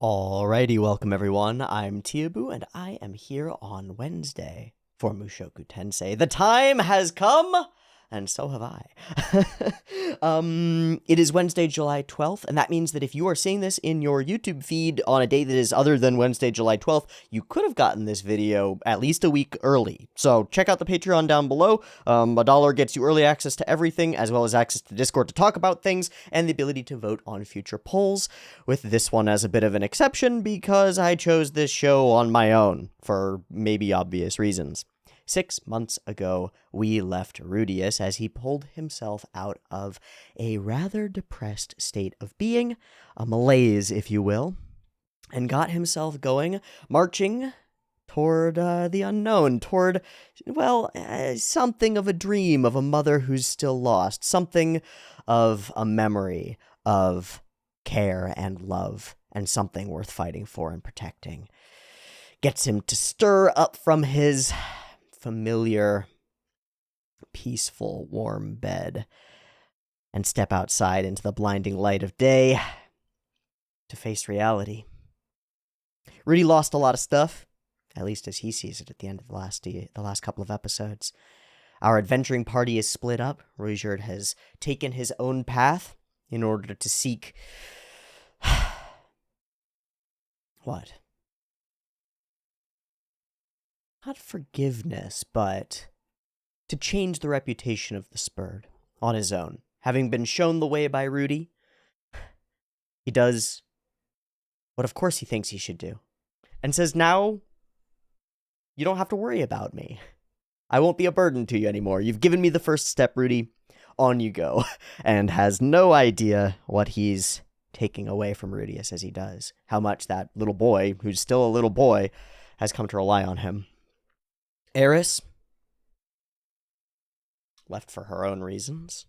Alrighty, welcome everyone. I'm Teeaboo, and I am here on Wednesday for Mushoku Tensei. The time has come, and so have I. It is Wednesday, July 12th, and that means that if you are seeing this in your YouTube feed on a day that is other than Wednesday, July 12th, you could have gotten this video at least a week early. So check out the Patreon down below. $1 gets you early access to everything, as well as access to Discord to talk about things, and the ability to vote on future polls, with this one as a bit of an exception because I chose this show on my own, for maybe obvious reasons. 6 months ago, we left Rudius as he pulled himself out of a rather depressed state of being, a malaise, if you will, and got himself going, marching toward the unknown, toward, well, something of a dream of a mother who's still lost, something of a memory of care and love, and something worth fighting for and protecting. Gets him to stir up from his familiar, peaceful, warm bed and step outside into the blinding light of day to face reality. Rudy lost a lot of stuff, at least as he sees it at the end of the last couple of episodes. Our adventuring party is split up. Ruijerd has taken his own path in order to seek what? Not forgiveness, but to change the reputation of the Spurred on his own. Having been shown the way by Rudy, he does what of course he thinks he should do, and says, now, you don't have to worry about me. I won't be a burden to you anymore. You've given me the first step, Rudy. On you go. And has no idea what he's taking away from Rudius as he does. How much that little boy, who's still a little boy, has come to rely on him. Eris, left for her own reasons,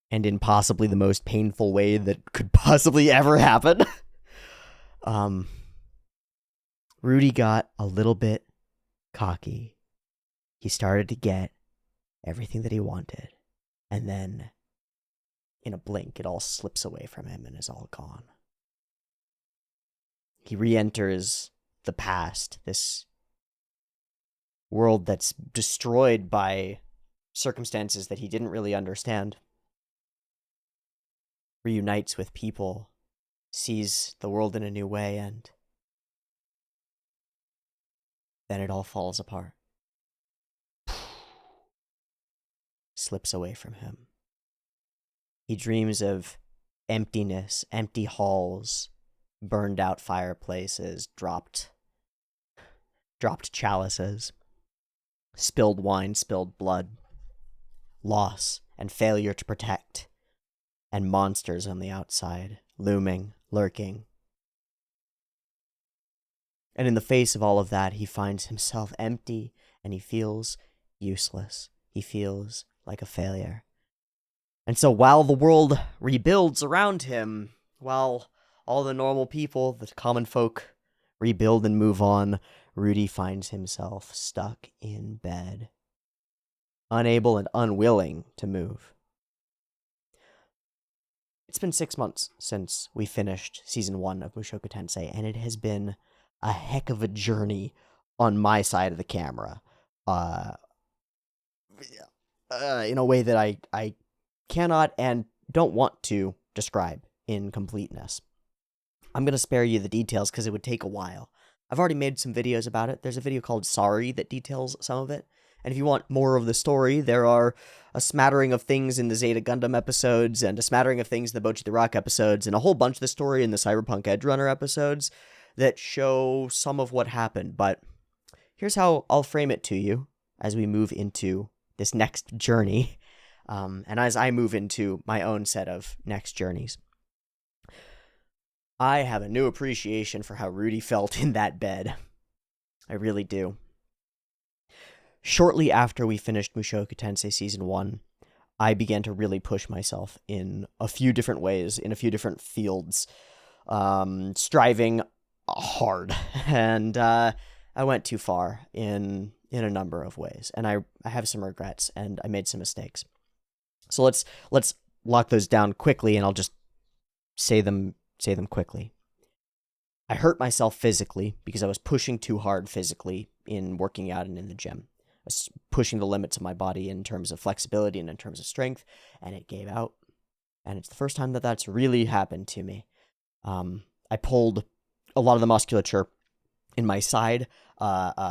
and in possibly the most painful way that could possibly ever happen. Rudy got a little bit cocky. He started to get everything that he wanted, and then, in a blink, it all slips away from him and is all gone. He re-enters the past, this world that's destroyed by circumstances that he didn't really understand. Reunites with people, sees the world in a new way, and then it all falls apart. Slips away from him. He dreams of emptiness, empty halls, burned out fireplaces, dropped chalices, spilled wine, spilled blood, loss and failure to protect, and monsters on the outside, looming, lurking. And in the face of all of that, he finds himself empty, and he feels useless. He feels like a failure. And so while the world rebuilds around him, while all the normal people, the common folk, rebuild and move on, Rudy finds himself stuck in bed, unable and unwilling to move. It's been 6 months since we finished Season 1 of Mushoku Tensei, and it has been a heck of a journey on my side of the camera. In a way that I cannot and don't want to describe in completeness. I'm going to spare you the details because it would take a while. I've already made some videos about it. There's a video called Sorry that details some of it. And if you want more of the story, there are a smattering of things in the Zeta Gundam episodes, and a smattering of things in the Bocchi the Rock episodes, and a whole bunch of the story in the Cyberpunk Edge Runner episodes that show some of what happened. But here's how I'll frame it to you as we move into this next journey, and as I move into my own set of next journeys. I have a new appreciation for how Rudy felt in that bed. I really do. Shortly after we finished Mushoku Tensei Season 1, I began to really push myself in a few different ways, in a few different fields, striving hard, and I went too far in a number of ways, and I have some regrets, and I made some mistakes. So let's lock those down quickly, and I'll just say them quickly. I hurt myself physically because I was pushing too hard physically in working out and in the gym. I was pushing the limits of my body in terms of flexibility and in terms of strength, and it gave out. And it's the first time that that's really happened to me. I pulled a lot of the musculature in my side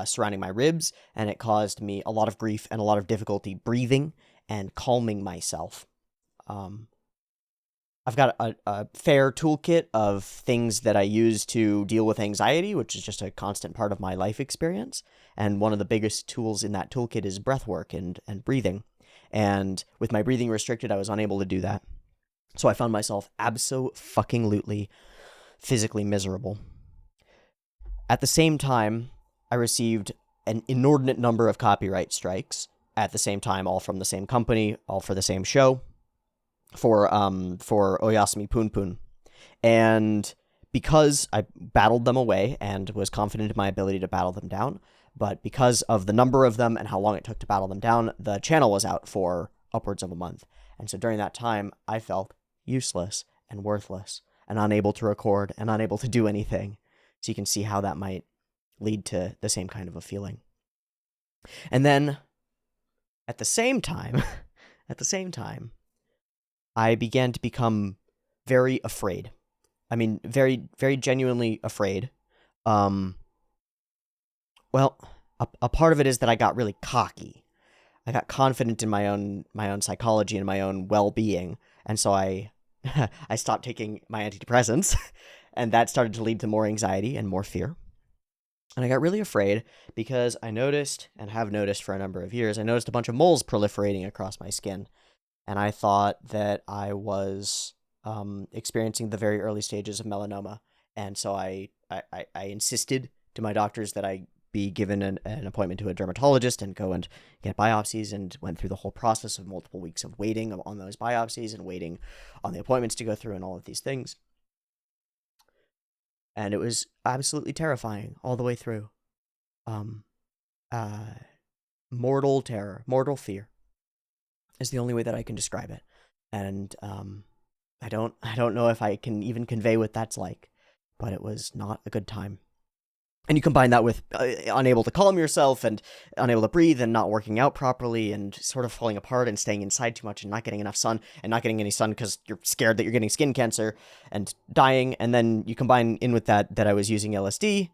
surrounding my ribs, and it caused me a lot of grief and a lot of difficulty breathing and calming myself. I've got a fair toolkit of things that I use to deal with anxiety, which is just a constant part of my life experience. And one of the biggest tools in that toolkit is breath work and breathing. And with my breathing restricted, I was unable to do that. So I found myself abso-fucking-lutely physically miserable. At the same time, I received an inordinate number of copyright strikes at the same time, all from the same company, all for the same show, for Oyasumi Pun Pun. And because I battled them away and was confident in my ability to battle them down, but because of the number of them and how long it took to battle them down, the channel was out for upwards of a month. And so during that time, I felt useless and worthless and unable to record and unable to do anything. So you can see how that might lead to the same kind of a feeling. And then, at the same time, I began to become very afraid. I mean, very, very genuinely afraid. Well, a part of it is that I got really cocky. I got confident in my own psychology and my own well-being, and so I stopped taking my antidepressants, and that started to lead to more anxiety and more fear. And I got really afraid because I noticed, and have noticed for a number of years, I noticed a bunch of moles proliferating across my skin. And I thought that I was experiencing the very early stages of melanoma. And so I insisted to my doctors that I be given an appointment to a dermatologist and go and get biopsies, and went through the whole process of multiple weeks of waiting on those biopsies and waiting on the appointments to go through and all of these things. And it was absolutely terrifying all the way through. Mortal terror, mortal fear is the only way that I can describe it. And I don't know if I can even convey what that's like, but it was not a good time. And you combine that with unable to calm yourself and unable to breathe and not working out properly and sort of falling apart and staying inside too much and not getting enough sun and not getting any sun because you're scared that you're getting skin cancer and dying. And then you combine in with that I was using LSD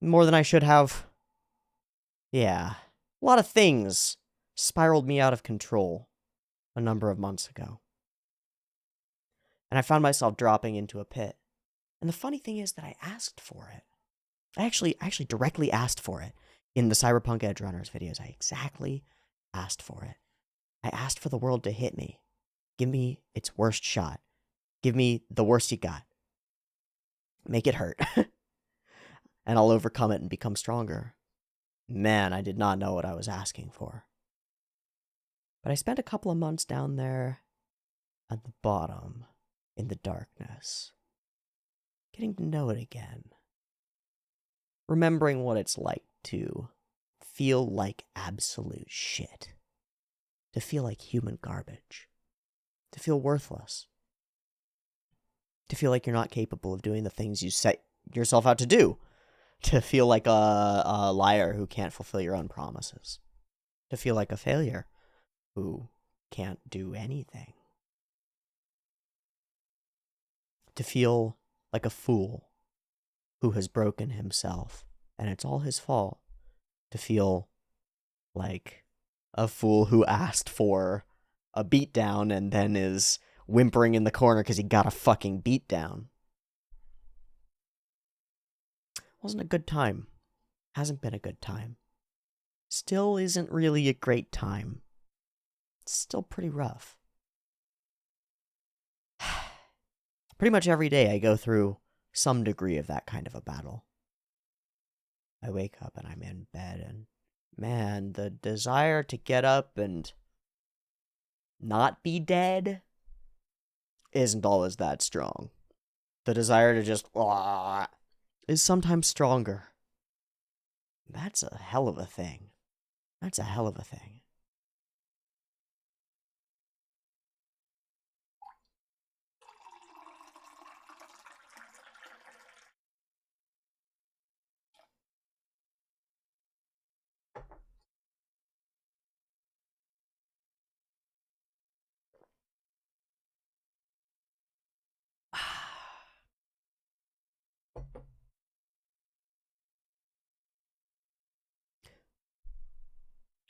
more than I should have. Yeah, a lot of things spiraled me out of control a number of months ago. And I found myself dropping into a pit. And the funny thing is that I asked for it. I actually directly asked for it in the Cyberpunk Edge Runners videos. I exactly asked for it. I asked for the world to hit me. Give me its worst shot. Give me the worst you got. Make it hurt. And I'll overcome it and become stronger. Man, I did not know what I was asking for. But I spent a couple of months down there at the bottom in the darkness, getting to know it again. Remembering what it's like to feel like absolute shit. To feel like human garbage. To feel worthless. To feel like you're not capable of doing the things you set yourself out to do. To feel like a liar who can't fulfill your own promises. To feel like a failure who can't do anything. To feel like a fool who has broken himself, and it's all his fault. To feel like a fool who asked for a beatdown and then is whimpering in the corner because he got a fucking beatdown. Wasn't a good time. Hasn't been a good time. Still isn't really a great time. It's still pretty rough. Pretty much every day I go through some degree of that kind of a battle. I wake up and I'm in bed, and man, the desire to get up and not be dead isn't always that strong. The desire to just is sometimes stronger. That's a hell of a thing. That's a hell of a thing.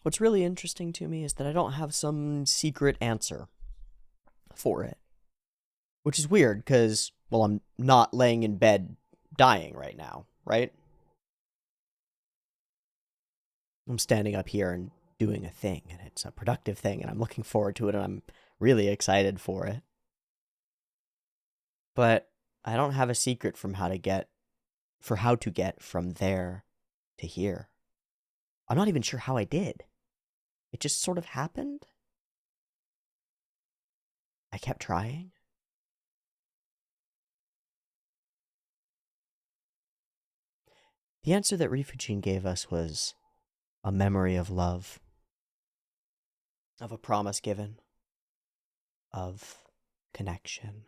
What's really interesting to me is that I don't have some secret answer for it. Which is weird, because, well, I'm not laying in bed dying right now, right? I'm standing up here and doing a thing, and it's a productive thing, and I'm looking forward to it, and I'm really excited for it. But I don't have a secret from how to get from there to here. I'm not even sure how I did. It just sort of happened. I kept trying. The answer that Rifujin gave us was a memory of love, of a promise given, of connection.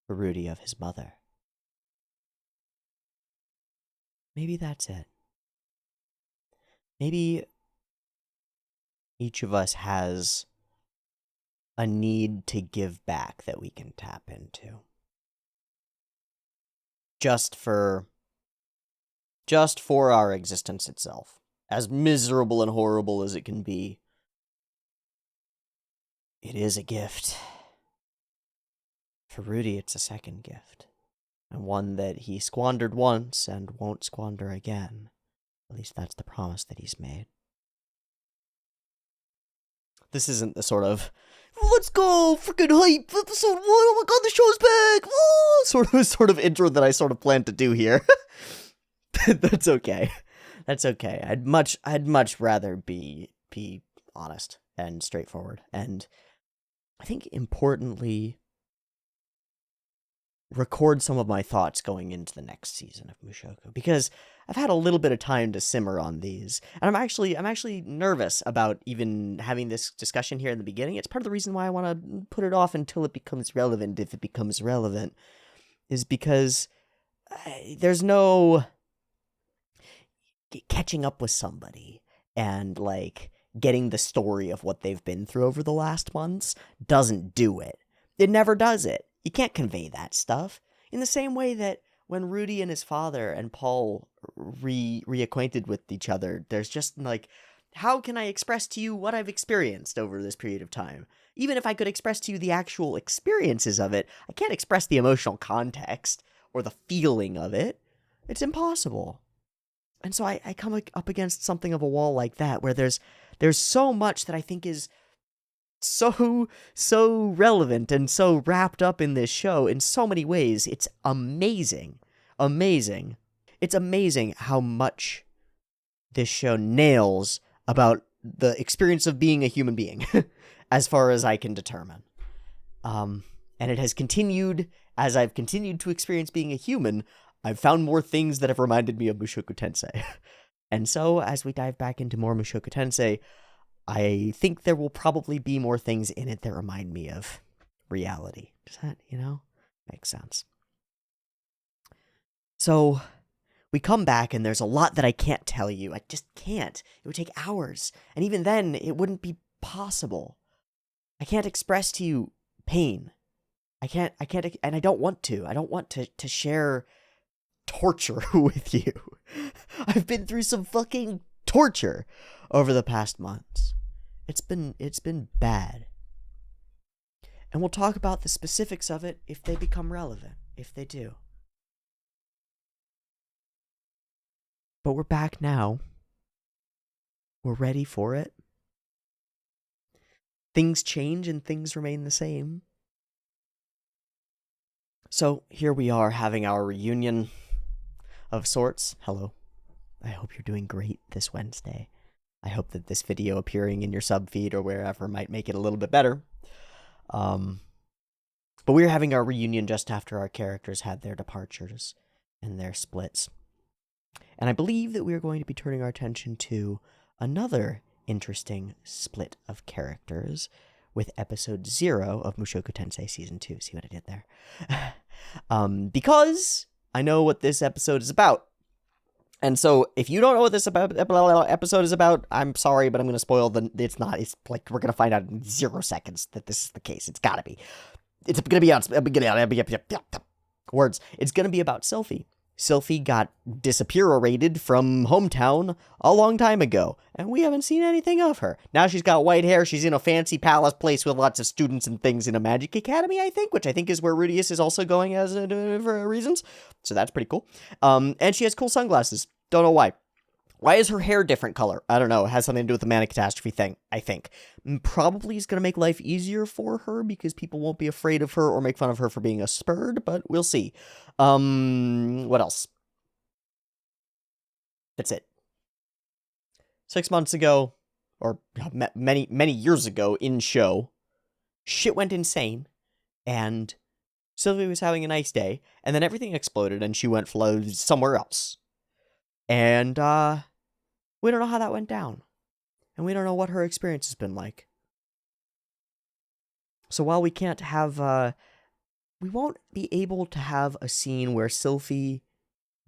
For Rudy, of his mother. Maybe that's it. Maybe each of us has a need to give back that we can tap into. Just for our existence itself. As miserable and horrible as it can be, it is a gift. For Rudy, it's a second gift. And one that he squandered once and won't squander again. At least that's the promise that he's made. This isn't the sort of, let's go, freaking hype, episode 1, oh my god, the show's back, oh, sort of intro that I sort of planned to do here. That's okay. That's okay. I'd much rather be honest and straightforward. And I think importantly, record some of my thoughts going into the next season of Mushoku, because I've had a little bit of time to simmer on these, and I'm actually nervous about even having this discussion here in the beginning. It's part of the reason why I want to put it off until it becomes relevant, if it becomes relevant, is because there's no catching up with somebody and, like, getting the story of what they've been through over the last months doesn't do it. It never does it. You can't convey that stuff. In the same way that when Rudy and his father and Paul reacquainted with each other, there's just like, how can I express to you what I've experienced over this period of time? Even if I could express to you the actual experiences of it, I can't express the emotional context or the feeling of it. It's impossible. And so I come up against something of a wall like that, where there's so much that I think is so relevant and so wrapped up in this show in so many ways. It's amazing. It's amazing how much this show nails about the experience of being a human being, as far as I can determine. And it has continued, as I've continued to experience being a human, I've found more things that have reminded me of Mushoku Tensei. And so, as we dive back into more Mushoku Tensei, I think there will probably be more things in it that remind me of reality. Does that, make sense? So, we come back and there's a lot that I can't tell you. I just can't. It would take hours. And even then, it wouldn't be possible. I can't express to you pain. I can't, and I don't want to. I don't want to share torture with you. I've been through some fucking torture over the past months. It's been bad. And we'll talk about the specifics of it if they become relevant, if they do. But we're back now. We're ready for it. Things change and things remain the same. So here we are having our reunion of sorts. Hello. I hope you're doing great this Wednesday. I hope that this video appearing in your sub feed or wherever might make it a little bit better. But we're having our reunion just after our characters had their departures and their splits. And I believe that we're going to be turning our attention to another interesting split of characters with episode 0 of Mushoku Tensei Season 2. See what I did there? Because I know what this episode is about. And so, if you don't know what this episode is about, I'm sorry, but I'm going to spoil it's not. It's like, we're going to find out in 0 seconds that this is the case. It's got to be. It's going to be words. It's going to be about Sylphie. Sylphie got disappearated from hometown a long time ago, and we haven't seen anything of her. Now she's got white hair, she's in a fancy palace place with lots of students and things in a magic academy, I think, which I think is where Rudius is also going as for reasons. So that's pretty cool. And she has cool sunglasses. Don't know why. Why is her hair different color? I don't know. It has something to do with the manic catastrophe thing, I think. Probably is going to make life easier for her because people won't be afraid of her or make fun of her for being a spurd, but we'll see. What else? That's it. 6 months ago, or many years ago in show, shit went insane, and Sylvie was having a nice day, and then everything exploded, and she went somewhere else. And, we don't know how that went down. And we don't know what her experience has been like. So while we can't have, we won't be able to have a scene where Sylphie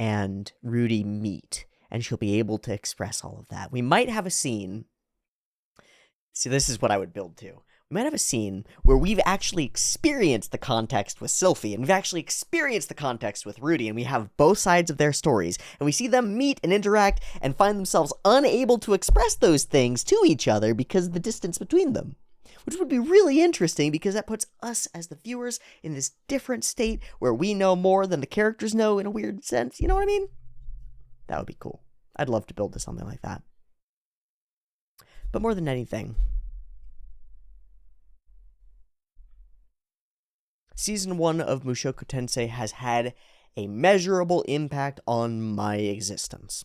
and Rudy meet, and she'll be able to express all of that. We might have a scene. See, this is what I would build to. We might have a scene where we've actually experienced the context with Sylphie, and we've actually experienced the context with Rudy, and we have both sides of their stories, and we see them meet and interact and find themselves unable to express those things to each other because of the distance between them. Which would be really interesting because that puts us as the viewers in this different state where we know more than the characters know in a weird sense. You know what I mean? That would be cool. I'd love to build to something like that. But more than anything, Season 1 of Mushoku Tensei has had a measurable impact on my existence.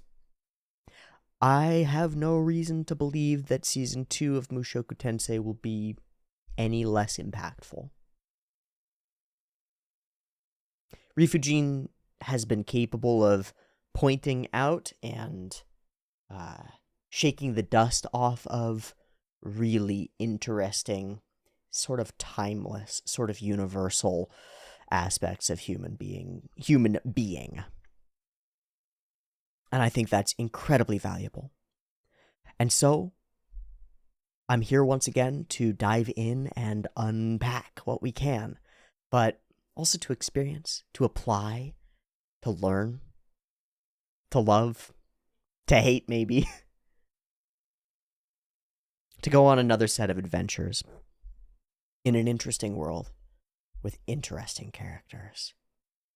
I have no reason to believe that Season 2 of Mushoku Tensei will be any less impactful. Rifujin has been capable of pointing out and shaking the dust off of really interesting, sort of timeless, sort of universal aspects of human being. And I think that's incredibly valuable. And so, I'm here once again to dive in and unpack what we can, but also to experience, to apply, to learn, to love, to hate maybe, to go on another set of adventures in an interesting world with interesting characters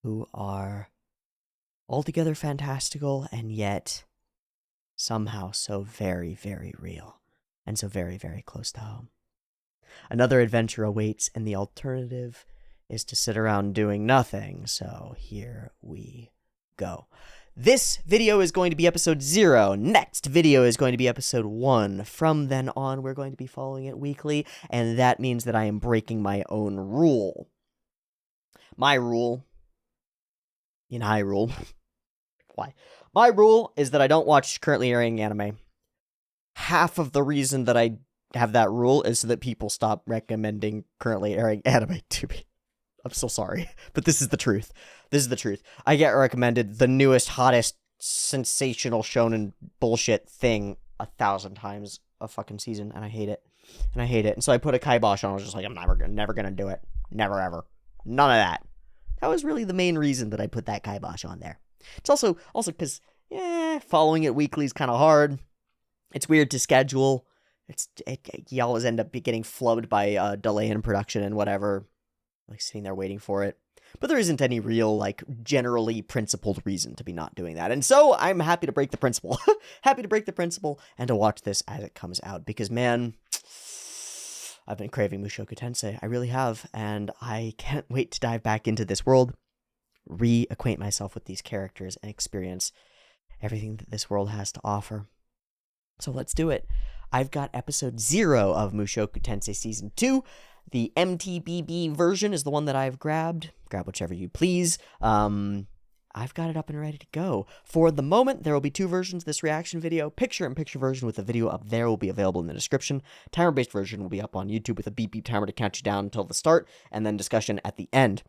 who are altogether fantastical and yet somehow so very, very real and so very, very close to home. Another adventure awaits, and the alternative is to sit around doing nothing, so here we go. This video is going to be episode 0. Next video is going to be episode 1. From then on, we're going to be following it weekly, and that means that I am breaking my own rule. My rule... Why? My rule is that I don't watch currently airing anime. Half of the reason that I have that rule is so that people stop recommending currently airing anime to me. I'm so sorry, but this is the truth. This is the truth. I get recommended the newest, hottest, sensational shonen bullshit thing 1,000 times a fucking season, and I hate it. And so I put a kibosh on. I was just like, I'm never gonna do it. Never, ever. None of that. That was really the main reason that I put that kibosh on there. It's also because, following it weekly is kind of hard. It's weird to schedule. You always end up getting flubbed by delay in production and whatever. Like, sitting there waiting for it. But there isn't any real, like, generally principled reason to be not doing that. And so, I'm happy to break the principle. Happy to break the principle and to watch this as it comes out. Because, man, I've been craving Mushoku Tensei. I really have. And I can't wait to dive back into this world, reacquaint myself with these characters, and experience everything that this world has to offer. So let's do it. I've got episode 0 of Mushoku Tensei Season 2. The MTBB version is the one that I've grabbed. Grab whichever you please. I've got it up and ready to go. For the moment, there will be 2 versions of this reaction video. Picture-in-picture version with the video up there will be available in the description. Timer-based version will be up on YouTube with a beep-beep timer to count you down until the start, and then discussion at the end.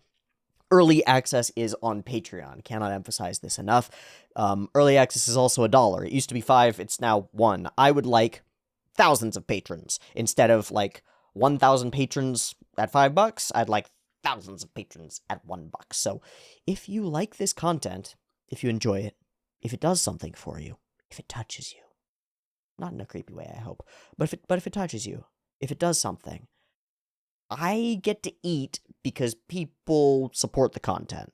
Early access is on Patreon. Cannot emphasize this enough. Early access is also $1. It used to be $5. It's now $1. I would like thousands of patrons instead of like 1,000 patrons at $5. I'd like thousands of patrons at $1. So if you like this content if you enjoy it, if it does something for you, if it touches you, not in a creepy way, I hope, but if it touches you, if it does something, I get to eat because people support the content.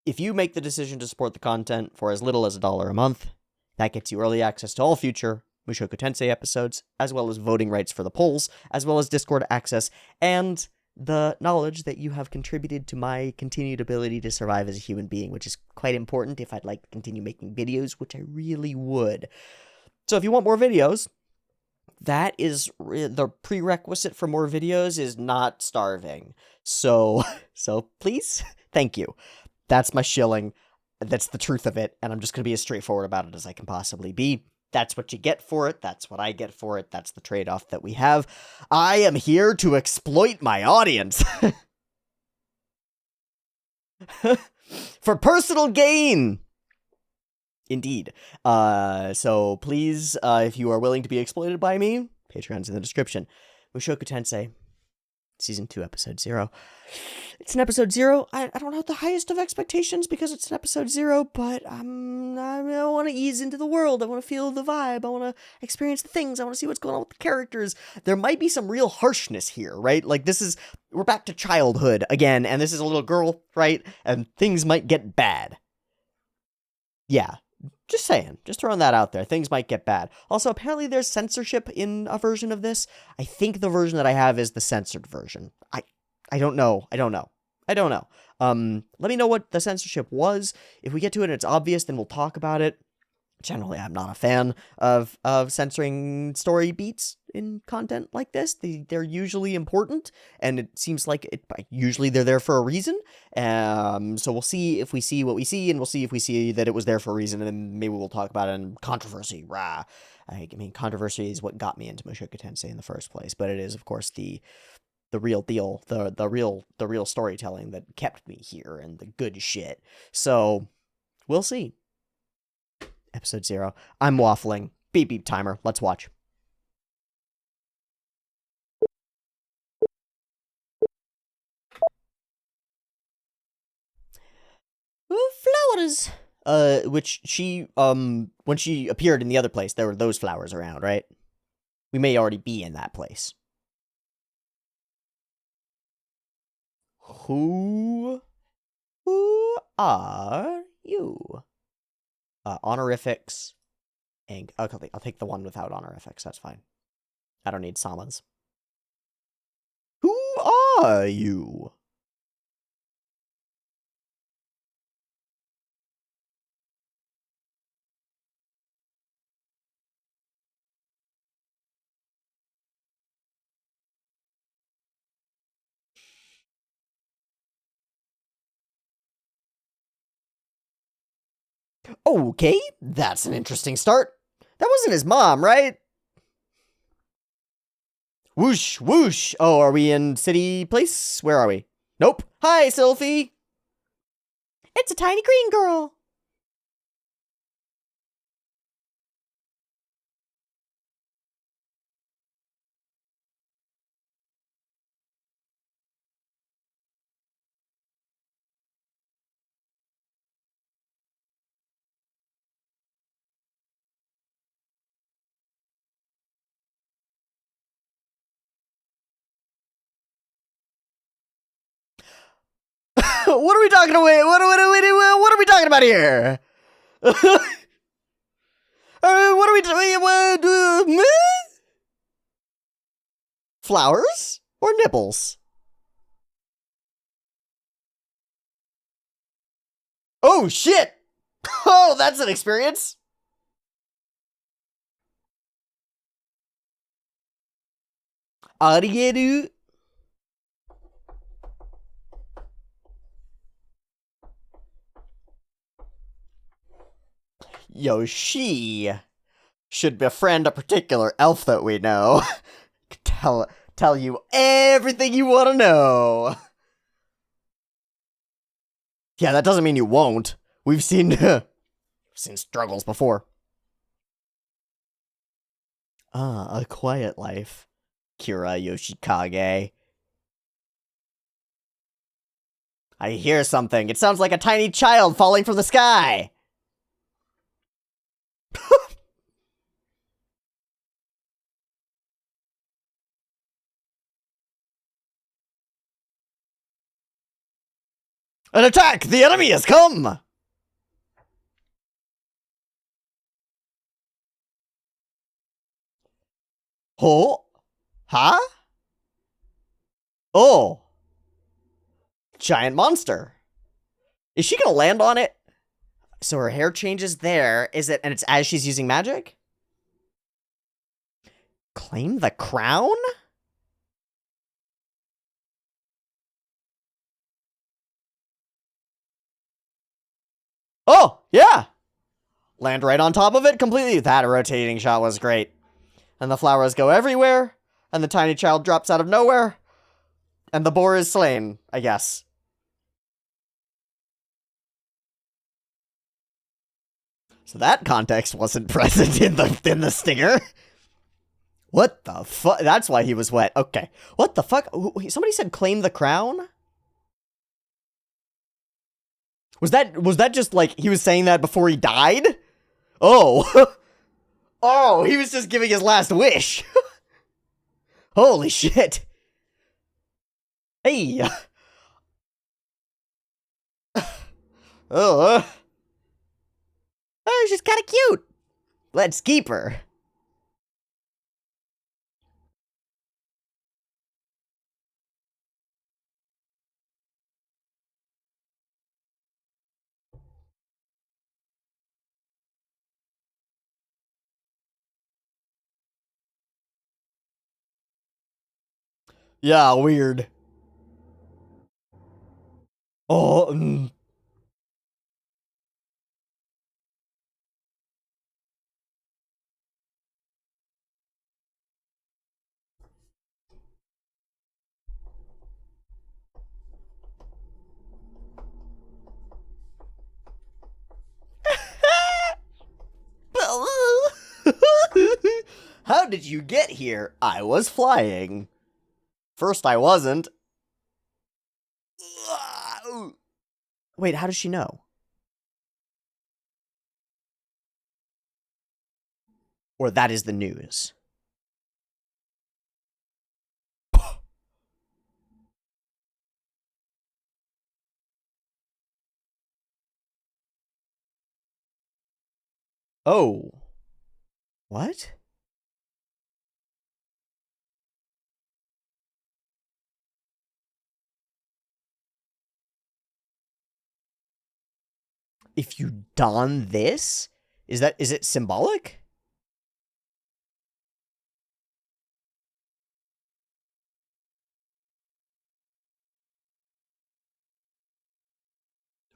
If you make the decision to support the content for as little as $1 a month, that gets you early access to all future Mushoku Tensei episodes, as well as voting rights for the polls, as well as Discord access, and the knowledge that you have contributed to my continued ability to survive as a human being, which is quite important if I'd like to continue making videos, which I really would. So if you want more videos, that is the prerequisite for more videos is not starving. So please, thank you. That's my shilling. That's the truth of it, and I'm just going to be as straightforward about it as I can possibly be. That's what you get for it. That's what I get for it. That's the trade-off that we have. I am here to exploit my audience. For personal gain. Indeed. So please, if you are willing to be exploited by me, Patreon's in the description. Mushoku Tensei, Season 2, Episode 0. It's an Episode 0. I don't have the highest of expectations because it's an Episode 0, but I want to ease into the world. I want to feel the vibe. I want to experience the things. I want to see what's going on with the characters. There might be some real harshness here, right? Like, we're back to childhood again, and this is a little girl, right? And things might get bad. Yeah. Just saying. Just throwing that out there. Things might get bad. Also, apparently there's censorship in a version of this. I think the version that I have is the censored version. I don't know. Let me know what the censorship was. If we get to it and it's obvious, then we'll talk about it. Generally, I'm not a fan of censoring story beats in content like this. They're usually important, and it seems like usually they're there for a reason. So we'll see if we see what we see, and we'll see if we see that it was there for a reason, and then maybe we'll talk about it in controversy. Rah. I mean, controversy is what got me into Mushoku Tensei in the first place, but it is, of course, the real deal, the real storytelling that kept me here, and the good shit. So we'll see. Episode 0. I'm waffling. Beep beep timer. Let's watch. Flowers. Which she, when she appeared in the other place, there were those flowers around, right? We may already be in that place. Who are you? Honorifics. And I'll take the one without honorifics. That's fine. I don't need Samas. Who are you? Okay, that's an interesting start. That wasn't his mom, right? Whoosh, whoosh. Oh, are we in City Place? Where are we? Nope. Hi, Sylphie. It's a tiny green girl. What are we talking about? What are we talking about here? What are we doing? Flowers or nipples? Oh shit! Oh, that's an experience. Arieru. Yoshi should befriend a particular elf that we know. Tell you everything you want to know. Yeah, that doesn't mean you won't. We've seen struggles before. A quiet life. Kira Yoshikage. I hear something. It sounds like a tiny child falling from the sky. An attack! The enemy has come! Oh? Huh? Oh. Giant monster. Is she gonna land on it? So her hair changes there. Is it, and it's as she's using magic? Claim the crown? Oh, yeah! Land right on top of it completely. That rotating shot was great. And the flowers go everywhere, and the tiny child drops out of nowhere, and the boar is slain, I guess. So that context wasn't present in the stinger. What the fuck? That's why he was wet. Okay. What the fuck? Somebody said claim the crown? Was that just like he was saying that before he died? Oh. Oh, he was just giving his last wish. Holy shit. Hey. Oh. Oh, she's kind of cute. Let's keep her. Yeah, weird. Oh, How did you get here? I was flying. First I wasn't. Wait, how does she know? Or that is the news. Oh. What? If you don this? Is it symbolic?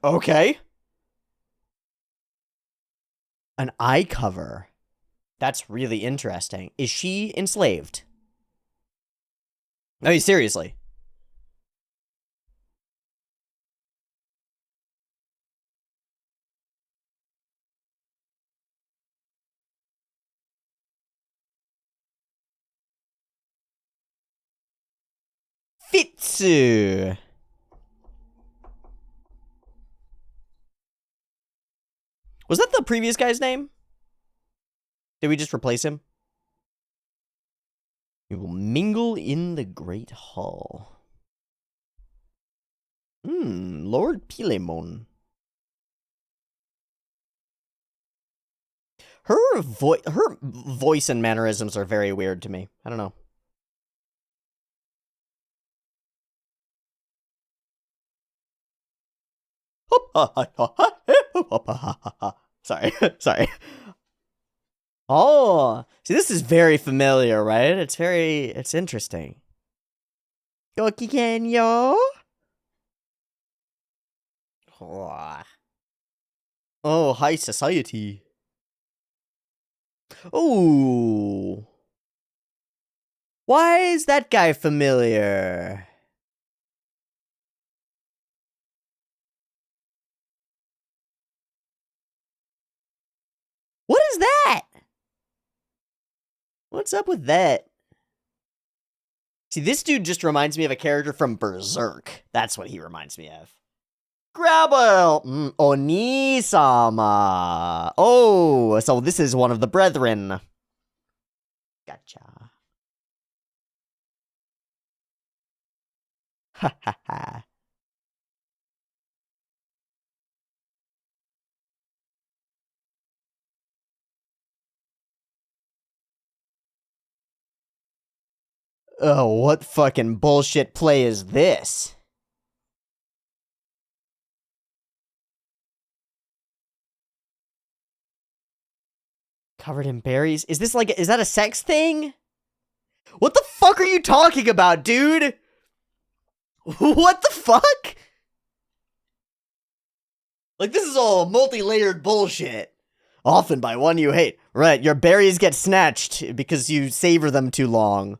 Okay. An eye cover. That's really interesting. Is she enslaved? No, seriously. Fitsu. Was that the previous guy's name? Did we just replace him? We will mingle in the Great Hall. Lord Pilemon. Her voice and mannerisms are very weird to me. I don't know. Sorry, sorry. Oh, see, this is very familiar, right? It's interesting. Gokikenyo? Oh, high society. Oh. Why is that guy familiar? What is that? What's up with that? See, this dude just reminds me of a character from Berserk. That's what he reminds me of. Grab a Oni-sama. Oh, so this is one of the brethren. Gotcha. Ha ha ha. Oh, what fucking bullshit play is this? Covered in berries? Is this like, is that a sex thing? What the fuck are you talking about, dude? What the fuck? Like, this is all multi-layered bullshit. Often by one you hate. Right, your berries get snatched because you savor them too long.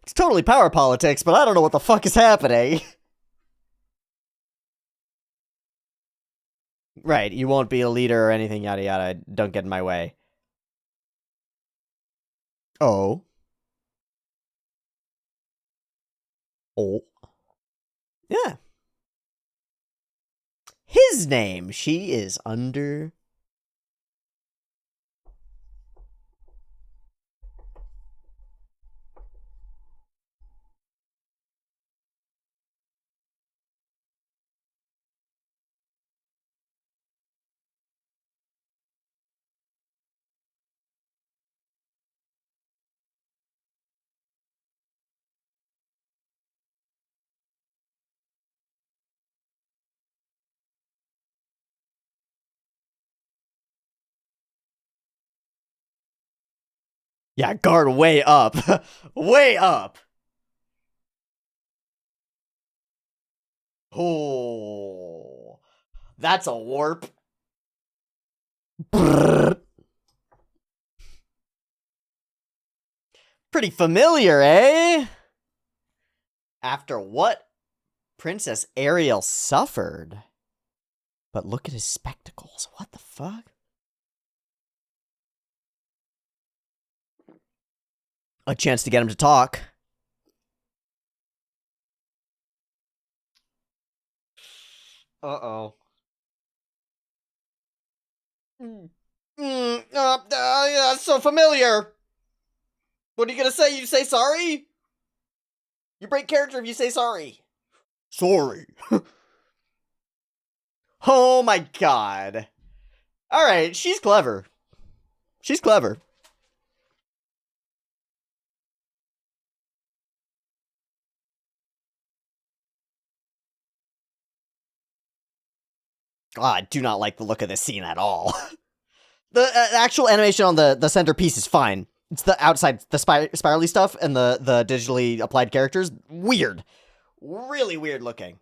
It's totally power politics, but I don't know what the fuck is happening. Right, you won't be a leader or anything, yada yada. Don't get in my way. Oh. Oh. Yeah. His name. She is under... Yeah, guard way up. Way up. Oh. That's a warp. Brrr. Pretty familiar, eh? After what Princess Ariel suffered. But look at his spectacles. What the fuck? A chance to get him to talk. Uh-oh. Yeah, that's so familiar. What are you gonna say? You say sorry? You break character if you say sorry. Sorry. Oh my god. Alright, she's clever. She's clever. Oh, I do not like the look of this scene at all. The actual animation on the centerpiece is fine. It's the outside, the spirally stuff and the digitally applied characters. Weird. Really weird looking.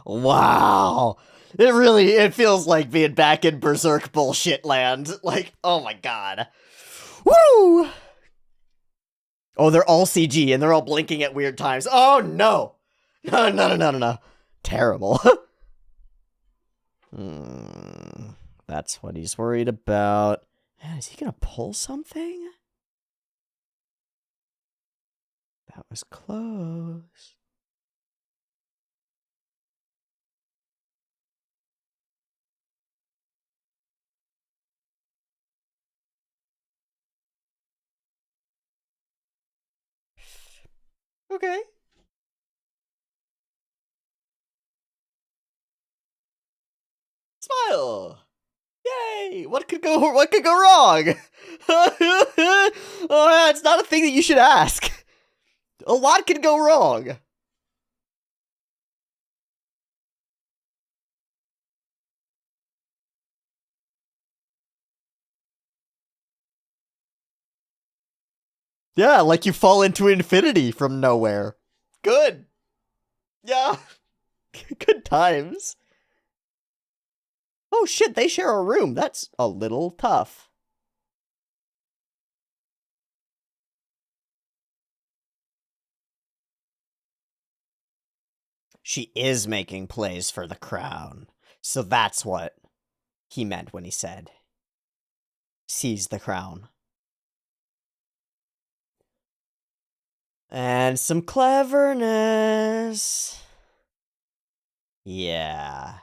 Wow. It feels like being back in Berserk bullshit land. Like, oh my god. Woo! Oh, they're all CG and they're all blinking at weird times. Oh no! No. Terrible. That's what he's worried about. Man, is he gonna pull something? That was close. Okay. Smile. Yay! What could go wrong? Oh, it's not a thing that you should ask. A lot could go wrong. Yeah, like you fall into infinity from nowhere. Good. Yeah. Good times. Oh shit, they share a room. That's a little tough. She is making plays for the crown. So that's what he meant when he said, seize the crown. And some cleverness. Yeah.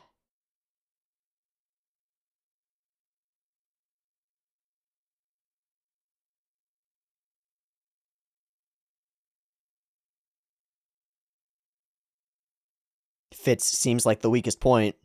Fitz seems like the weakest point.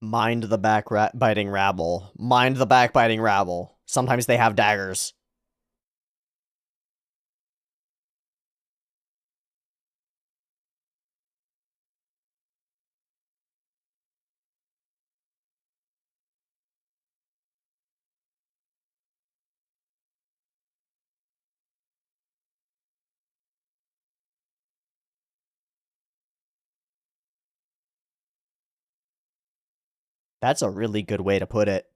Mind the backbiting rabble. Mind the backbiting rabble. Sometimes they have daggers. That's a really good way to put it.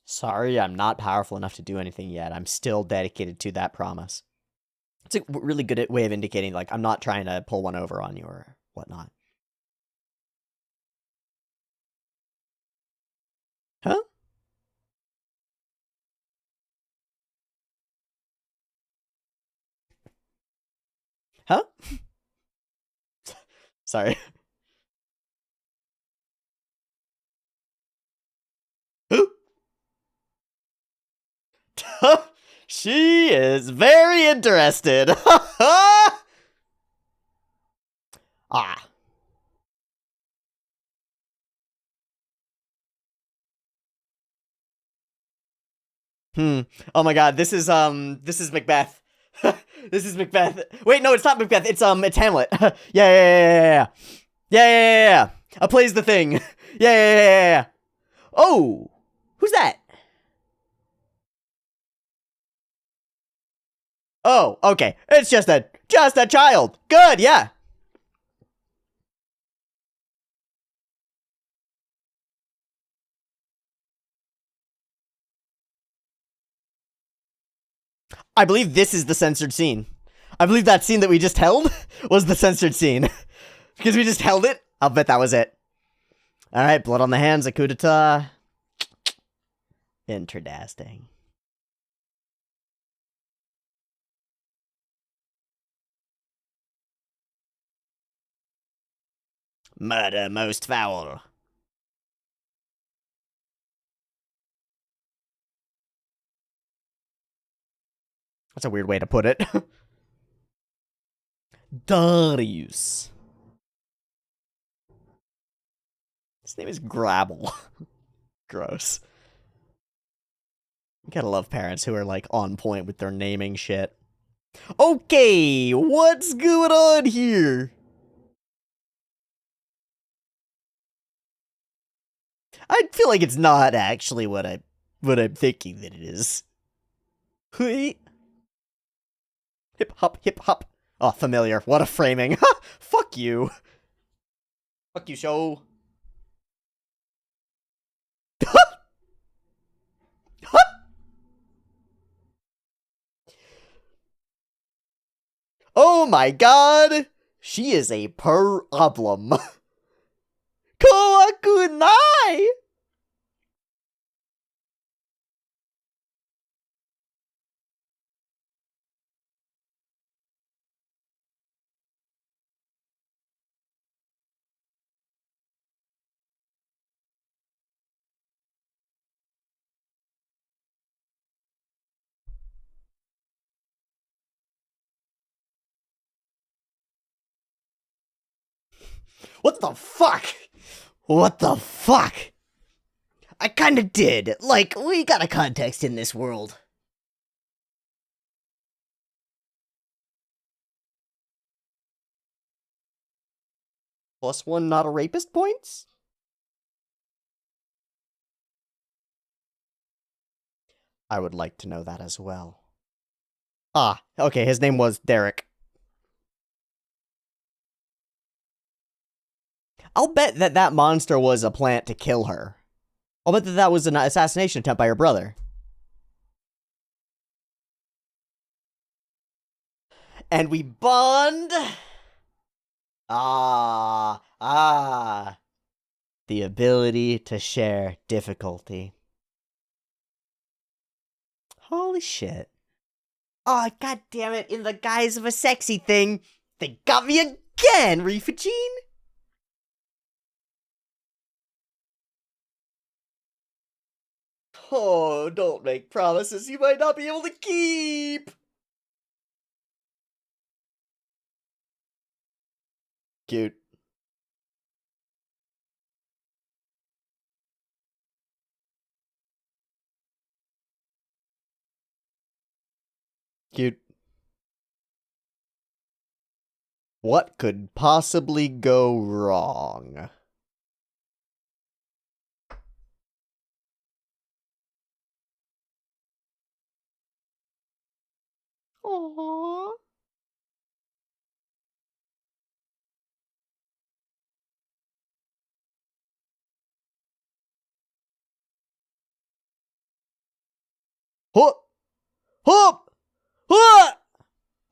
Sorry, I'm not powerful enough to do anything yet. I'm still dedicated to that promise. It's a really good way of indicating, like, I'm not trying to pull one over on you or whatnot. Huh? Huh? Sorry. She is very interested. Ah. Oh my god, this is Macbeth. This is Macbeth. Wait, no, it's not Macbeth. It's Hamlet. Yeah. Yeah. A play's the thing. Yeah. Oh, who's that? Oh, okay. It's just a child. Good, yeah. I believe this is the censored scene. I believe that scene that we just held was the censored scene. Because we just held it. I'll bet that was it. Alright, blood on the hands, a coup d'etat. Interesting. Murder most foul. That's a weird way to put it. Darius. His name is Grabble. Gross. You gotta love parents who are, like, on point with their naming shit. Okay, what's going on here? I feel like it's not actually what I'm thinking that it is. Hip hop. Oh, familiar. What a framing. Fuck you. Fuck you, show. Oh my god! She is a problem. Kowakunai! What the fuck? What the fuck? I kinda did. Like, we got a context in this world. +1 not a rapist points? I would like to know that as well. Ah, okay, his name was Derek. I'll bet that that monster was a plant to kill her. I'll bet that that was an assassination attempt by her brother. And we bond. Ah. The ability to share difficulty. Holy shit. Oh, god damn it, in the guise of a sexy thing, they got me again, Reefagine! Oh, don't make promises you might not be able to keep! Cute. Cute. What could possibly go wrong? Aww. Hup! Hup! Hup!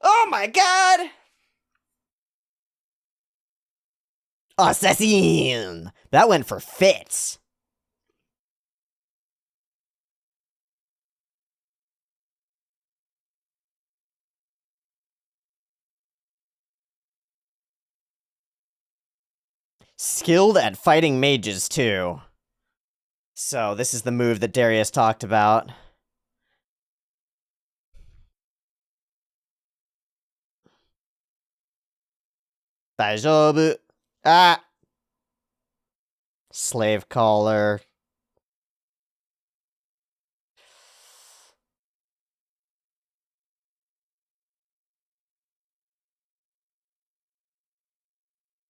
Oh my god! Assassin! That went for Fitz. Skilled at fighting mages, too. So, this is the move that Darius talked about. Daijoubu. Ah! Slave collar.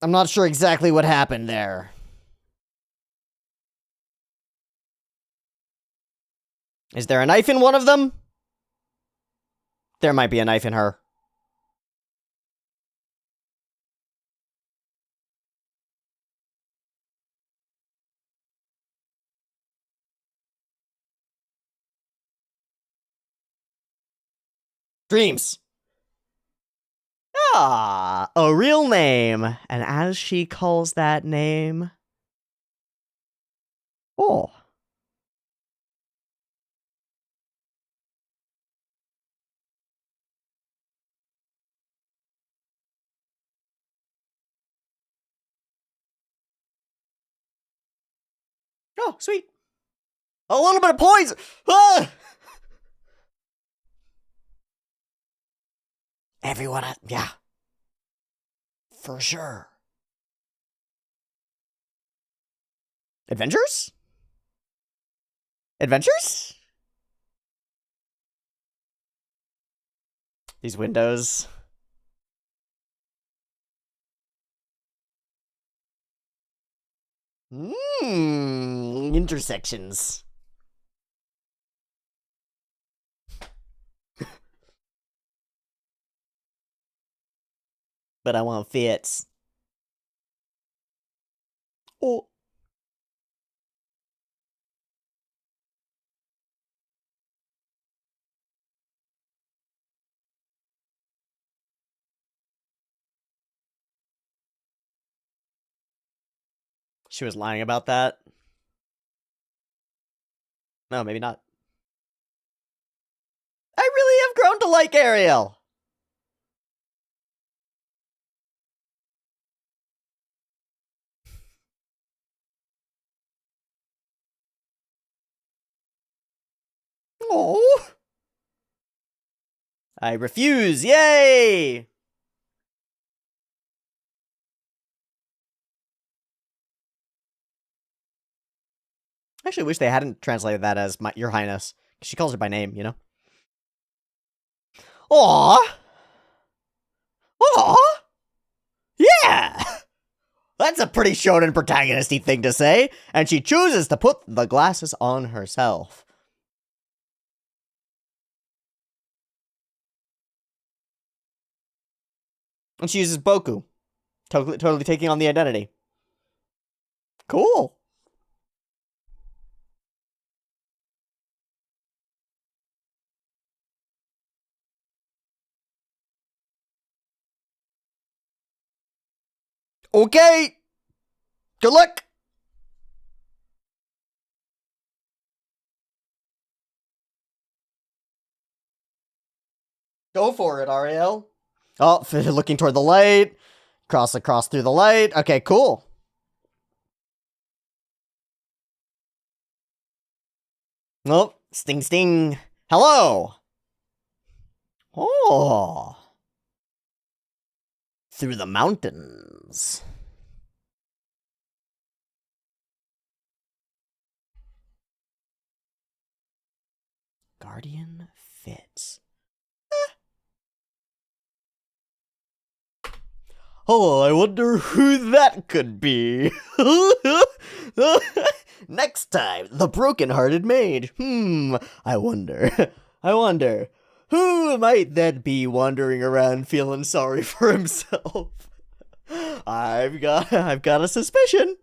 I'm not sure exactly what happened there. Is there a knife in one of them? There might be a knife in her. Dreams. Ah, a real name. And as she calls that name... Oh. Oh, sweet. A little bit of poison! Ah! Everyone, yeah. For sure. Adventures? Adventures? These windows. Intersections. But I want Fitz. Oh. She was lying about that? No, maybe not. I really have grown to like Ariel! Oh. I refuse, yay! I actually wish they hadn't translated that as Your Highness. She calls her by name, you know? Aw! Aw! Yeah! That's a pretty shonen protagonisty thing to say, and she chooses to put the glasses on herself. And she uses Boku. Totally taking on the identity. Cool. Okay. Good luck. Go for it, Ariel. Oh, looking toward the light. Across through the light. Okay, cool. Oh, sting. Hello. Oh. Through the mountains. Guardian fits. Oh, I wonder who that could be. Next time, the broken-hearted maid. I wonder. Who might that be wandering around feeling sorry for himself? I've got a suspicion.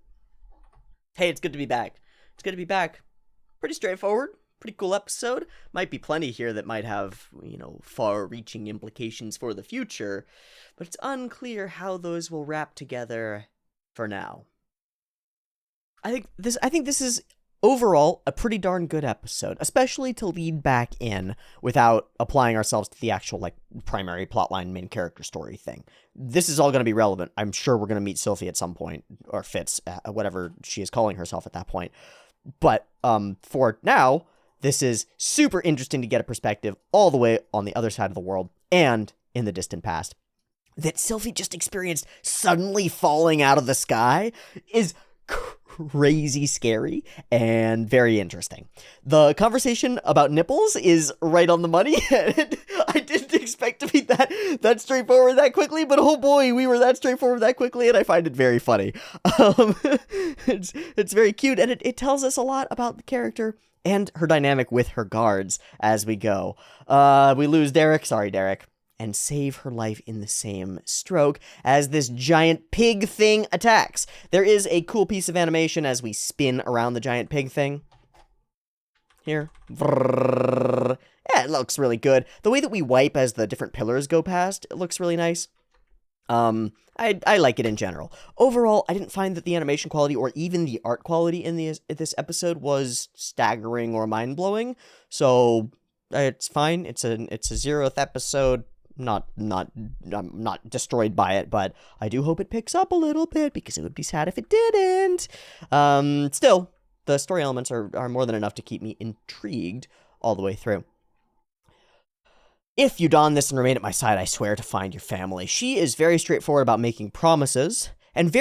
Hey, it's good to be back. Pretty straightforward. Pretty cool episode. Might be plenty here that might have, far-reaching implications for the future, but it's unclear how those will wrap together for now. I think this is overall a pretty darn good episode, especially to lead back in without applying ourselves to the actual primary plotline main character story thing. This is all going to be relevant. I'm sure we're going to meet Sylphie at some point, or Fitz, whatever she is calling herself at that point. But for now, this is super interesting to get a perspective all the way on the other side of the world and in the distant past. That Sylphie just experienced suddenly falling out of the sky is crazy scary and very interesting. The conversation about nipples is right on the money. I didn't expect to be that straightforward that quickly, but oh boy, we were that straightforward that quickly, and I find it very funny. It's very cute, and it tells us a lot about the character and her dynamic with her guards as we go. We lose Derek. Sorry, Derek. And save her life in the same stroke as this giant pig thing attacks. There is a cool piece of animation as we spin around the giant pig thing. Here. Yeah, it looks really good. The way that we wipe as the different pillars go past, it looks really nice. I like it in general. Overall, I didn't find that the animation quality or even the art quality in this episode was staggering or mind-blowing. So, it's fine. It's a 0th episode. I'm not destroyed by it, but I do hope it picks up a little bit because it would be sad if it didn't. Still, the story elements are more than enough to keep me intrigued all the way through. If you don this and remain at my side, I swear to find your family. She is very straightforward about making promises and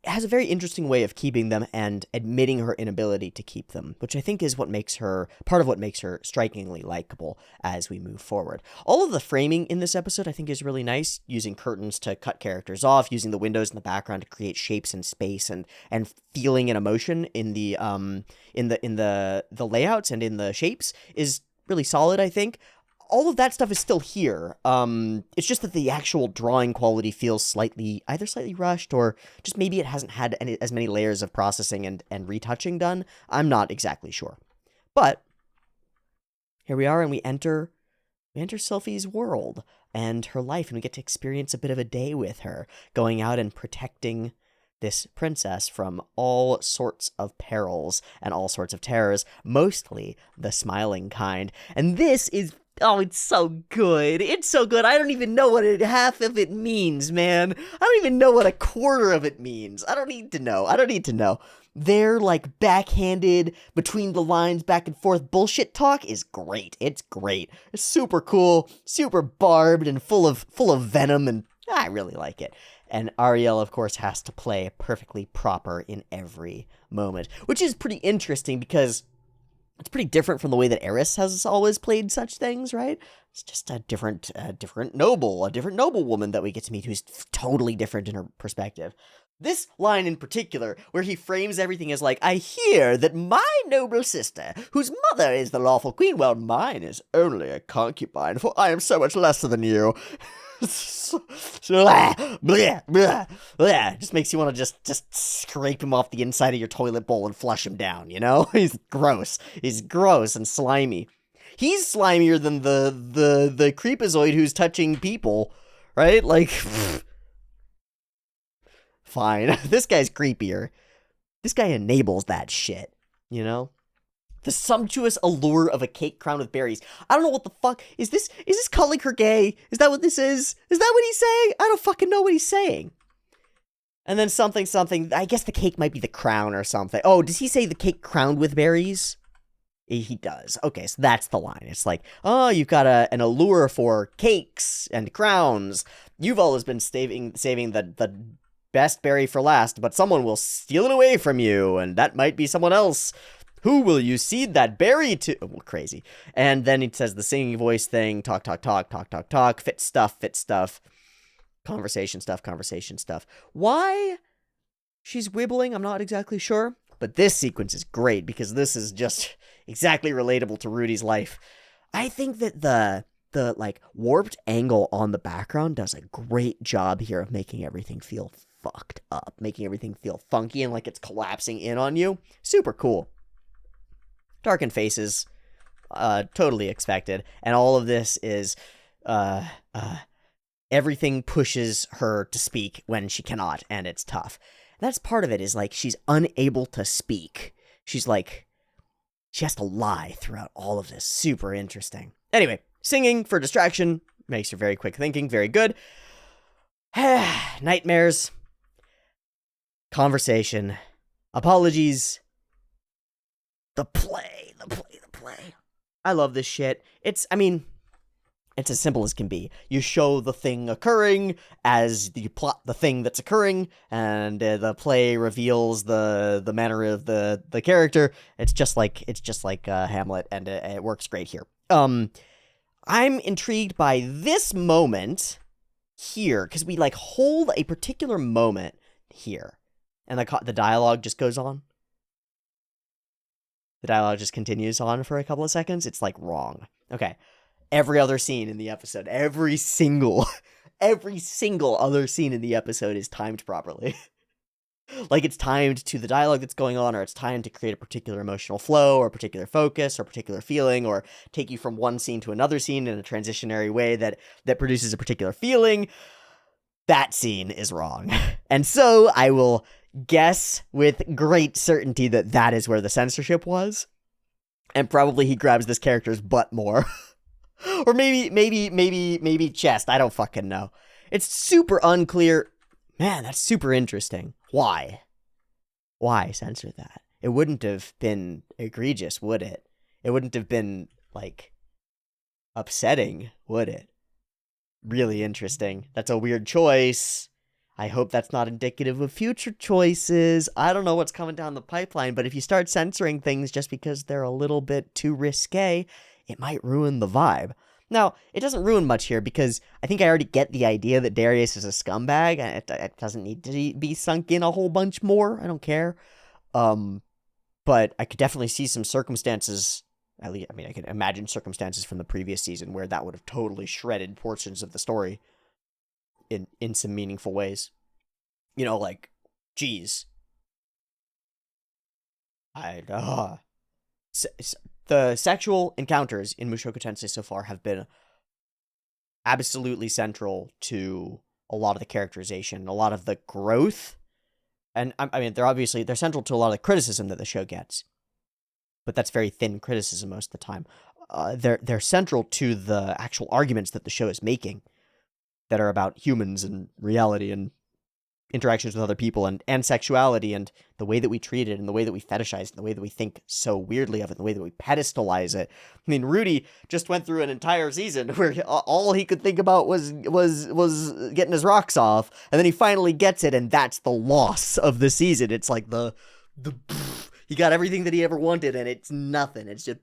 has a very interesting way of keeping them and admitting her inability to keep them, which I think is part of what makes her strikingly likable as we move forward. All of the framing in this episode I think is really nice, using curtains to cut characters off, using the windows in the background to create shapes and space and feeling and emotion in the layouts and in the shapes is really solid, I think. All of that stuff is still here. It's just that the actual drawing quality feels either slightly rushed or just maybe it hasn't had as many layers of processing and retouching done. I'm not exactly sure. But here we are, and we enter Sylphie's world and her life, and we get to experience a bit of a day with her, going out and protecting this princess from all sorts of perils and all sorts of terrors, mostly the smiling kind. And this is it's so good. It's so good. I don't even know what half of it means, man. I don't even know what a quarter of it means. I don't need to know. Their, backhanded, between the lines, back and forth bullshit talk is great. It's great. It's super cool, super barbed, and full of venom, and I really like it. And Ariel, of course, has to play perfectly proper in every moment, which is pretty interesting because it's pretty different from the way that Eris has always played such things, right? It's just a different noblewoman that we get to meet who's totally different in her perspective. This line in particular, where he frames everything as I hear that my noble sister, whose mother is the lawful queen, while mine is only a concubine, for I am so much lesser than you. Blah, blah, blah, blah. Just makes you want to just scrape him off the inside of your toilet bowl and flush him down, you know? He's gross. He's gross and slimy. He's slimier than the creepazoid who's touching people, right? Like, fine. This guy's creepier. This guy enables that shit, you know? The sumptuous allure of a cake crowned with berries. I don't know what the fuck. Is this calling her gay? Is that what this is? Is that what he's saying? I don't fucking know what he's saying. And then something. I guess the cake might be the crown or something. Oh, does he say the cake crowned with berries? He does. Okay, so that's the line. It's like, oh, you've got an allure for cakes and crowns. You've always been saving the best berry for last, but someone will steal it away from you, and that might be someone else. Who will you cede that berry to? Oh, crazy. And then he says the singing voice thing. Talk. Fit stuff. Conversation stuff. Why she's wibbling, I'm not exactly sure. But this sequence is great because this is just exactly relatable to Rudy's life. I think that the like warped angle on the background does a great job here of making everything feel fucked up, making everything feel funky and like it's collapsing in on you. Super cool. Darkened faces, totally expected. And all of this is, everything pushes her to speak when she cannot, and it's tough. And that's part of it, is like, she's unable to speak. She's like, she has to lie throughout all of this. Super interesting. Anyway, singing for distraction makes her very quick thinking, very good. Nightmares. Conversation. Apologies. The play. I love this shit. It's as simple as can be. You show the thing occurring as you plot the thing that's occurring, and the play reveals the manner of the character. It's just like Hamlet, and it works great here. I'm intrigued by this moment here, because we like hold a particular moment here, and the dialogue just goes on. The dialogue just continues on for a couple of seconds. It's like wrong. Okay. Every other scene in the episode, every single other scene in the episode is timed properly. Like it's timed to the dialogue that's going on, or it's timed to create a particular emotional flow, or a particular focus, or a particular feeling, or take you from one scene to another scene in a transitionary way that produces a particular feeling. That scene is wrong. And so I will guess with great certainty that is where the censorship was. And probably he grabs this character's butt more. Or maybe chest. I don't fucking know. It's super unclear. Man, that's super interesting. Why? Why censor that? It wouldn't have been egregious, would it? It wouldn't have been, like, upsetting, would it? Really interesting. That's a weird choice. I hope that's not indicative of future choices. I don't know what's coming down the pipeline, but if you start censoring things just because they're a little bit too risque, it might ruin the vibe. Now, it doesn't ruin much here because I think I already get the idea that Darius is a scumbag, and it doesn't need to be sunk in a whole bunch more. I don't care. But I could definitely see some circumstances. At least, I could imagine circumstances from the previous season where that would have totally shredded portions of the story in some meaningful ways. You know, like, geez. The sexual encounters in Mushoku Tensei so far have been absolutely central to a lot of the characterization, a lot of the growth. And they're central to a lot of the criticism that the show gets. But that's very thin criticism most of the time. They're central to the actual arguments that the show is making that are about humans and reality and interactions with other people and sexuality and the way that we treat it and the way that we fetishize it and the way that we think so weirdly of it and the way that we pedestalize it. I mean, Rudy just went through an entire season where all he could think about was getting his rocks off, and then he finally gets it, and that's the loss of the season. It's like he got everything that he ever wanted, and it's nothing. It's just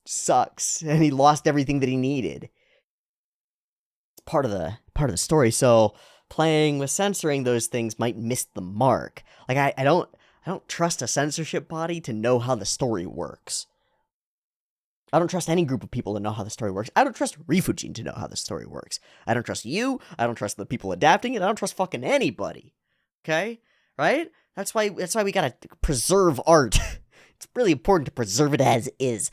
sucks, and he lost everything that he needed. It's part of the story. So playing with censoring those things might miss the mark. Like I don't trust a censorship body to know how the story works. I don't trust any group of people to know how the story works. I don't trust Refugene to know how the story works. I don't trust you. I don't trust the people adapting it. I don't trust fucking anybody. Okay? Right? That's why we gotta preserve art. It's really important to preserve it as is.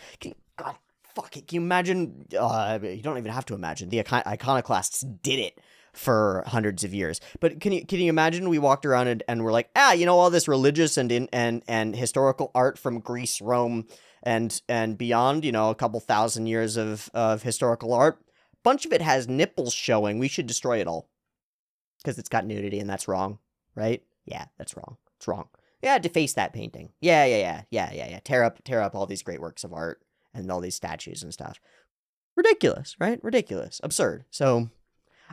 God, fuck it. Can you imagine? You don't even have to imagine. The iconoclasts did it for hundreds of years. But can you imagine we walked around and we're like, all this religious and historical art from Greece, Rome, and beyond, a couple thousand years of historical art. Bunch of it has nipples showing. We should destroy it all. Because it's got nudity and that's wrong. Right? Yeah, that's wrong. It's wrong. Yeah, deface that painting. Yeah. Tear up all these great works of art and all these statues and stuff. Ridiculous, right? Ridiculous. Absurd. So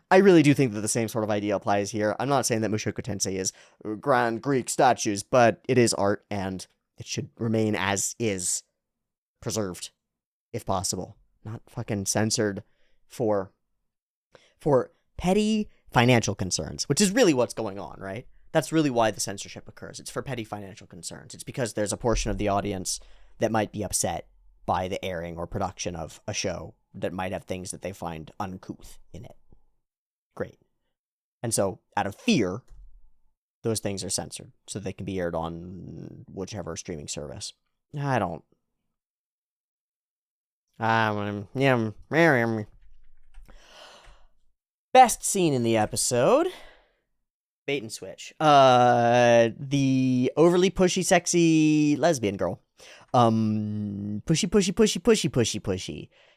I really do think that the same sort of idea applies here. I'm not saying that Mushoku Tensei is grand Greek statues, but it is art and it should remain as is. Preserved, if possible. Not fucking censored for petty financial concerns, which is really what's going on, right? That's really why the censorship occurs. It's for petty financial concerns. It's because there's a portion of the audience that might be upset by the airing or production of a show that might have things that they find uncouth in it. Great. And so, out of fear, those things are censored so they can be aired on whichever streaming service. Best scene in the episode. Bait and switch. The overly pushy, sexy lesbian girl. Pushy.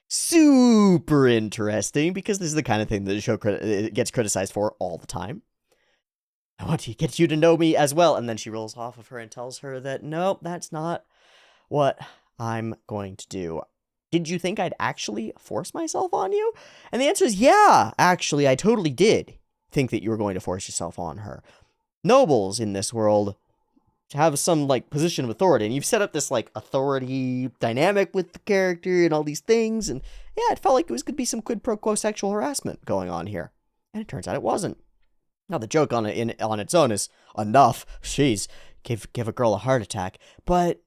Super interesting, because this is the kind of thing that the show gets criticized for all the time. I want to get you to know me as well. And then she rolls off of her and tells her that, nope, that's not what I'm going to do. Did you think I'd actually force myself on you? And the answer is, yeah, actually, I totally did think that you were going to force yourself on her. Nobles in this world have some, position of authority, and you've set up this, authority dynamic with the character and all these things, and yeah, it felt like it was going to be some quid pro quo sexual harassment going on here. And it turns out it wasn't. Now, the joke on its own is enough. Jeez, give a girl a heart attack. But,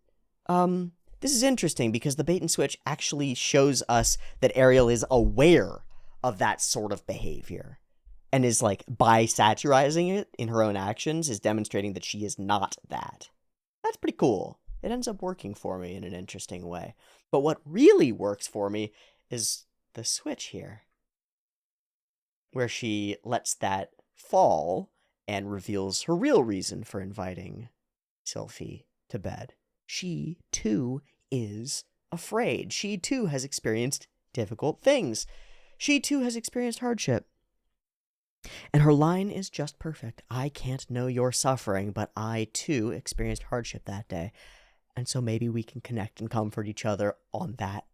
this is interesting because the bait and switch actually shows us that Ariel is aware of that sort of behavior. And is, by satirizing it in her own actions, is demonstrating that she is not that. That's pretty cool. It ends up working for me in an interesting way. But what really works for me is the switch here, where she lets that fall and reveals her real reason for inviting Sylphie to bed. She, too, is afraid. She, too, has experienced difficult things. She, too, has experienced hardship. And her line is just perfect. I can't know your suffering, but I, too, experienced hardship that day. And so maybe we can connect and comfort each other on that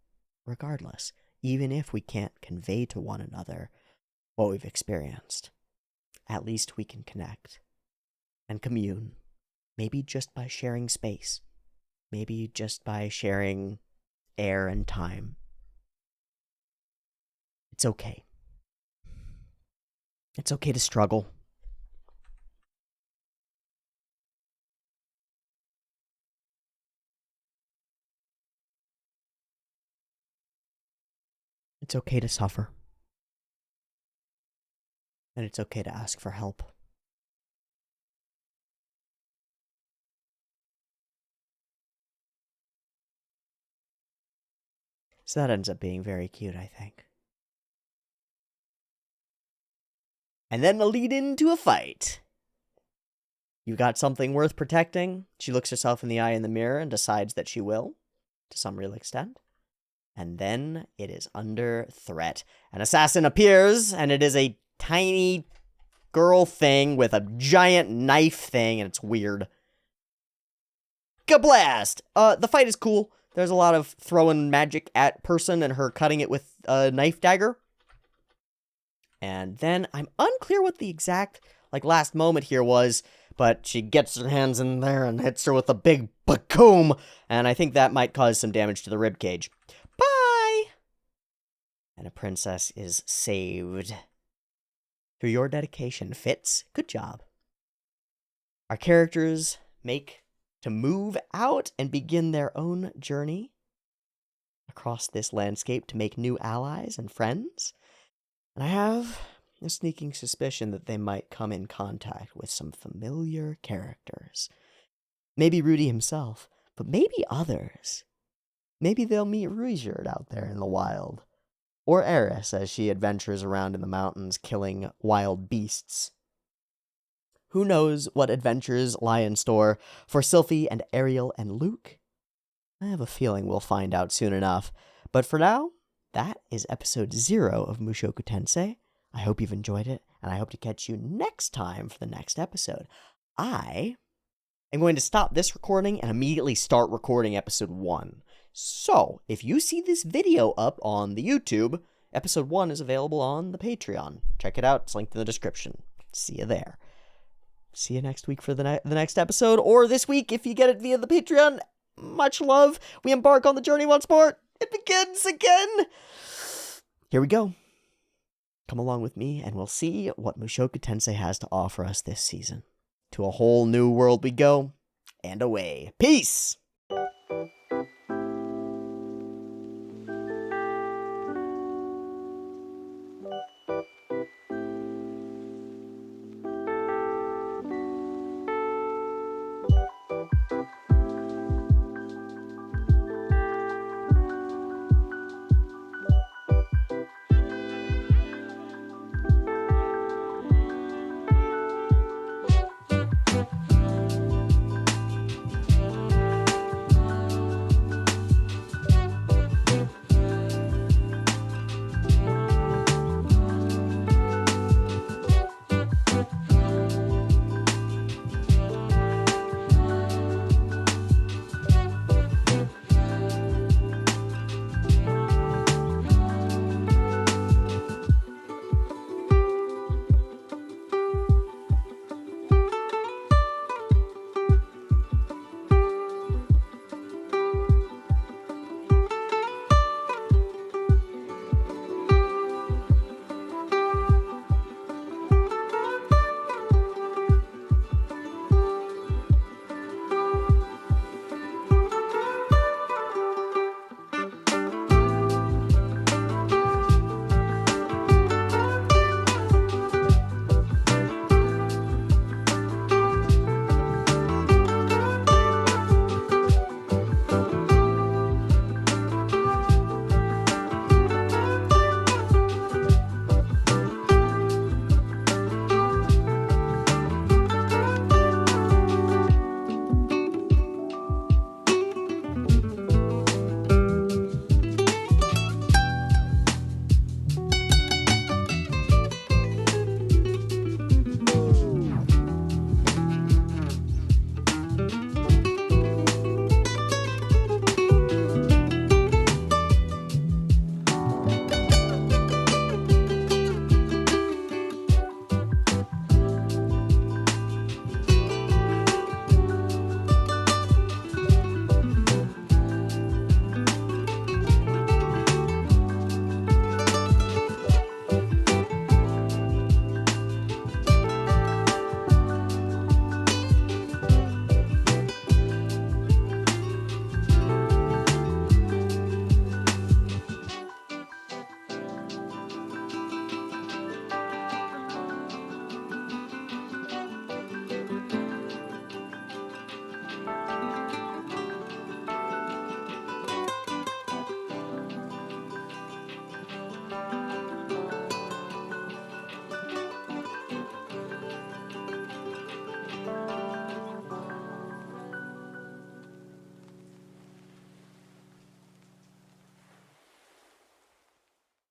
regardless, even if we can't convey to one another what we've experienced. At least we can connect and commune, maybe just by sharing space, maybe just by sharing air and time. It's okay. It's okay to struggle. It's okay to suffer. And it's okay to ask for help. So that ends up being very cute, I think. And then the lead into a fight. You got something worth protecting? She looks herself in the eye in the mirror and decides that she will, to some real extent. And then it is under threat. An assassin appears, and it is a tiny girl thing with a giant knife thing, and it's weird. Kablast! The fight is cool. There's a lot of throwing magic at person and her cutting it with a knife dagger. And then I'm unclear what the exact, last moment here was, but she gets her hands in there and hits her with a big bakoom, and I think that might cause some damage to the ribcage. Bye! And a princess is saved. Through your dedication, Fitz. Good job. Our characters make to move out and begin their own journey. across this landscape to make new allies and friends. And I have a sneaking suspicion that they might come in contact with some familiar characters. Maybe Rudy himself, but maybe others. Maybe they'll meet Ruijerd out there in the wild. Or Eris as she adventures around in the mountains killing wild beasts. Who knows what adventures lie in store for Sylphie and Ariel and Luke? I have a feeling we'll find out soon enough. But for now, that is episode 0 of Mushoku Tensei. I hope you've enjoyed it, and I hope to catch you next time for the next episode. I am going to stop this recording and immediately start recording episode 1. So, if you see this video up on the YouTube, episode 1 is available on the Patreon. Check it out, it's linked in the description. See you there. See you next week for the next episode, or this week if you get it via the Patreon. Much love. We embark on the journey once more. It begins again. Here we go. Come along with me, and we'll see what Mushoku Tensei has to offer us this season. To a whole new world we go, and away. Peace!